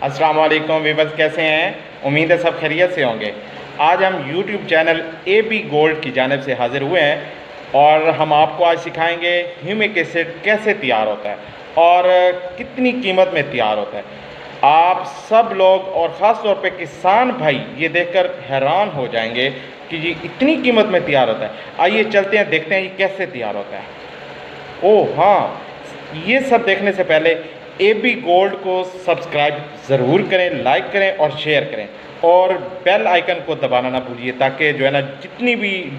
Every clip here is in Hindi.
अस्सलाम वालेकुम वीवर्स, कैसे हैं? उम्मीद है सब खैरियत से होंगे। आज हम YouTube चैनल AB गोल्ड की जानिब से हाज़िर हुए हैं और हम आपको आज सिखाएंगे ह्यूमिक एसिड कैसे तैयार होता है और कितनी कीमत में तैयार होता है। आप सब लोग और ख़ास तौर पे किसान भाई ये देखकर हैरान हो जाएंगे कि ये इतनी कीमत में तैयार होता है। आइए चलते हैं, देखते हैं ये कैसे तैयार होता है। ओह हाँ, ये सब देखने से पहले AB गोल्ड को सब्सक्राइब ज़रूर करें, लाइक करें और शेयर करें और बेल आइकन को दबाना ना भूलिए ताकि जो है ना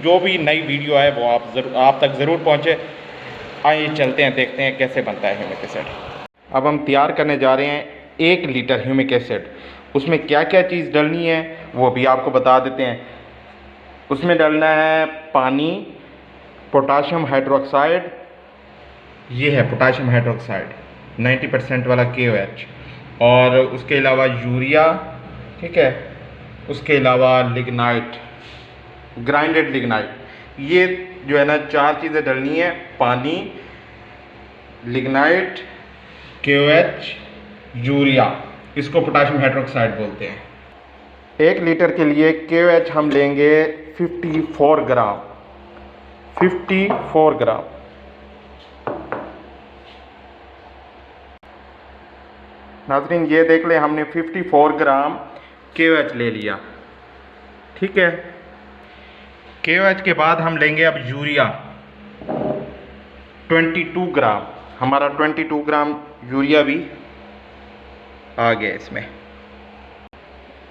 जो भी नई वीडियो है वो आप तक ज़रूर पहुँचे। आइए चलते हैं, देखते हैं कैसे बनता है ह्यूमिक एसिड। अब हम तैयार करने जा रहे हैं 1 लीटर ह्यूमिक एसिड। उसमें क्या क्या चीज़ डालनी है वो भी आपको बता देते हैं। उसमें डालना है पानी, पोटाशियम हाइड्रोक्साइड, ये है पोटाशियम हाइड्रोक्साइड 90% वाला KOH, और उसके अलावा यूरिया, ठीक है, उसके अलावा लिग्नाइट, ग्राइंडेड लिग्नाइट। ये जो है ना 4 चीज़ें डालनी है, पानी, लिग्नाइट, KOH, यूरिया, इसको पोटाशियम हाइड्रोक्साइड बोलते हैं। 1 लीटर के लिए KOH हम लेंगे 54 ग्राम। 54 ग्राम। नाज़रीन ये देख लें, हमने 54 ग्राम KOH ले लिया, ठीक है। KOH के बाद हम लेंगे अब यूरिया 22 ग्राम। हमारा 22 ग्राम यूरिया भी आ गया इसमें।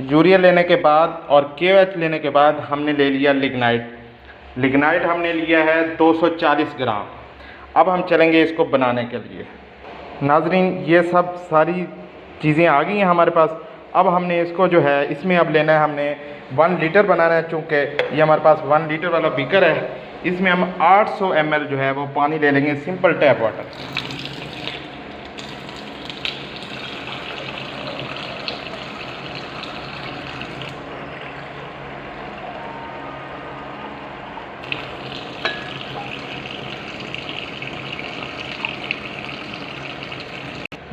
यूरिया लेने के बाद और KOH लेने के बाद हमने ले लिया लिग्नाइट। लिग्नाइट हमने लिया है 240 ग्राम। अब हम चलेंगे इसको बनाने के लिए। नाज़रीन ये सब सारी चीज़ें आ गई हैं हमारे पास। अब हमने इसको जो है इसमें अब लेना है, हमने 1 लीटर बनाना है। चूँकि ये हमारे पास 1 लीटर वाला बीकर है, इसमें हम 800 ml जो है वो पानी ले लेंगे, सिंपल टैप वाटर।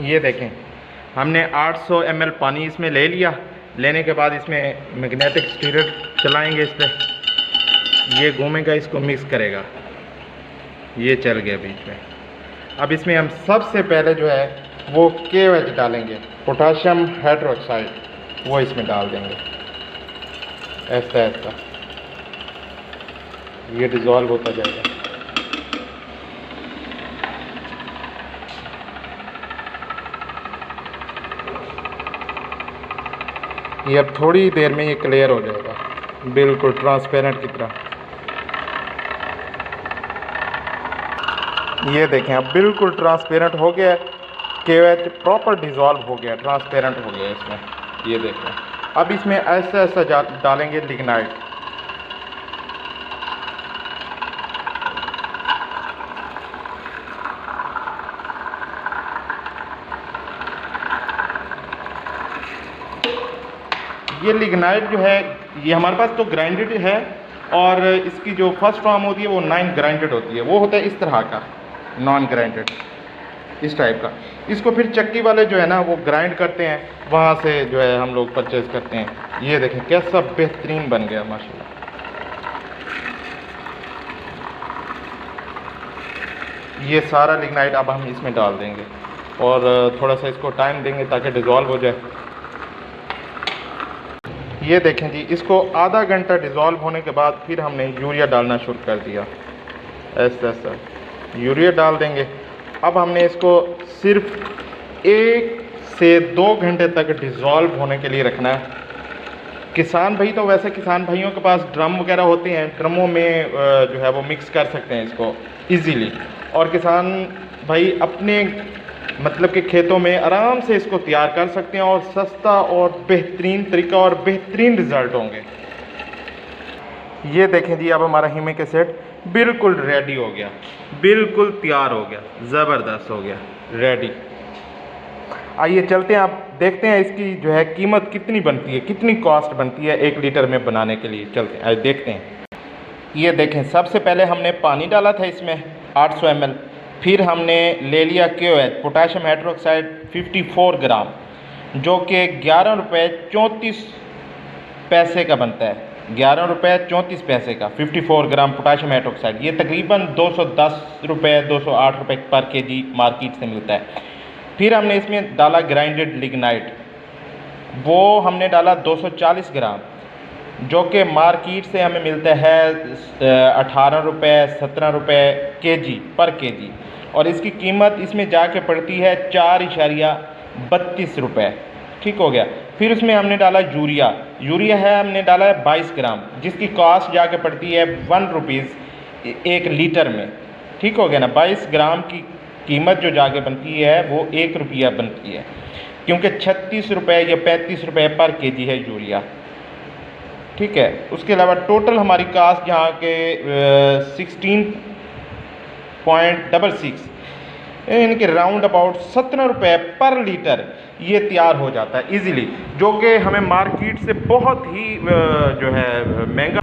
ये देखें, हमने 800 ml पानी इसमें ले लिया। लेने के बाद इसमें मैग्नेटिक स्टीरर चलाएंगे, इस पर ये घूमेगा, इसको मिक्स करेगा। ये चल गया बीच में। अब इसमें हम सबसे पहले जो है वो KOH डालेंगे, पोटाशियम हाइड्रोक्साइड, वो इसमें डाल देंगे ऐसा ऐसा। ये डिज़ोल्व होता जाएगा। ये अब थोड़ी देर में ये क्लियर हो जाएगा, बिल्कुल ट्रांसपेरेंट की तरह। ये देखें अब बिल्कुल ट्रांसपेरेंट हो गया, KOH प्रॉपर डिज़ोल्व हो गया, ट्रांसपेरेंट हो गया इसमें। ये देखें अब इसमें ऐसा ऐसा डालेंगे लिग्नाइट। ये लिग्नाइट जो है ये हमारे पास तो ग्राइंडेड है, और इसकी जो फर्स्ट फॉर्म होती है वो 9 ग्राइंडेड होती है। वो होता है इस तरह का, नॉन ग्राइंडेड, इस टाइप का। इसको फिर चक्की वाले जो है ना वो ग्राइंड करते हैं, वहाँ से जो है हम लोग परचेज़ करते हैं। ये देखें कैसा बेहतरीन बन गया माशाल्लाह। ये सारा लिग्नाइट अब हम इसमें डाल देंगे और थोड़ा सा इसको टाइम देंगे ताकि डिज़ोल्व हो जाए। ये देखें जी, इसको आधा घंटा डिज़ोल्व होने के बाद फिर हमने यूरिया डालना शुरू कर दिया, ऐसा ऐसा यूरिया डाल देंगे। अब हमने इसको सिर्फ 1 से 2 घंटे तक डिज़ोल्व होने के लिए रखना है। किसान भाई तो वैसे किसान भाइयों के पास ड्रम वगैरह होते हैं, ड्रमों में जो है वो मिक्स कर सकते हैं इसको ईज़िली, और किसान भाई अपने मतलब कि खेतों में आराम से इसको तैयार कर सकते हैं और सस्ता और बेहतरीन तरीका और बेहतरीन रिज़ल्ट होंगे। ये देखें जी, अब हमारा ह्यूमिक एसिड बिल्कुल रेडी हो गया, बिल्कुल तैयार हो गया, ज़बरदस्त हो गया, रेडी। आइए चलते हैं, आप देखते हैं इसकी जो है कीमत कितनी बनती है, कितनी कॉस्ट बनती है 1 लीटर में बनाने के लिए। चलते हैं, आइए देखते हैं। ये देखें, सबसे पहले हमने पानी डाला था इसमें 800 ml, फिर हमने ले लिया KOH पोटाशियम हाइड्रोक्साइड 54 ग्राम, जो कि 11 रुपये 34 पैसे का बनता है। 11 रुपये 34 पैसे का 54 ग्राम पोटाशियम हाइड्रोक्साइड। ये तकरीबन 210 रुपये 208 रुपये पर केजी मार्केट से मिलता है। फिर हमने इसमें डाला ग्राइंडेड लिग्नाइट, वो हमने डाला 240 ग्राम, जो कि मार्केट से हमें मिलता है 18 रुपये 17 रुपये केजी पर केजी, और इसकी कीमत इसमें जाके पड़ती है 4.32 रुपये। ठीक हो गया। फिर उसमें हमने डाला यूरिया है हमने डाला है 22 ग्राम, जिसकी कॉस्ट जाके पड़ती है 1 रुपीज़ 1 लीटर में। ठीक हो गया ना। 22 ग्राम की कीमत जो जाके बनती है वो 1 रुपया बनती है, क्योंकि 36 रुपये या 35 रुपये पर केजी है यूरिया। ठीक है। उसके अलावा टोटल हमारी कास्ट यहाँ के 16.66 यानी कि राउंड अबाउट 17 रुपये पर लीटर ये तैयार हो जाता है इजीली, जो कि हमें मार्केट से बहुत ही जो है महंगा